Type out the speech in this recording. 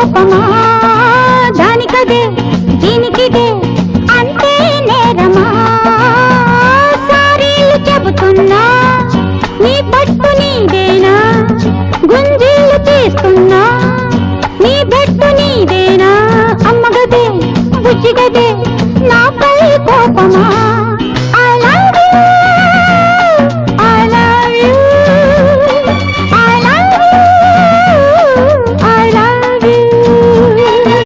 కోపమా దానికదే దీనికిదే అంటే నేరమా సారీలు చెబుతున్నా నీ పట్టు నీదేనా గుంజీలు తీస్తున్నా నీ బెట్టు నీదేనా అమ్మగదే బుజ్జిగదే నాపై కోపమా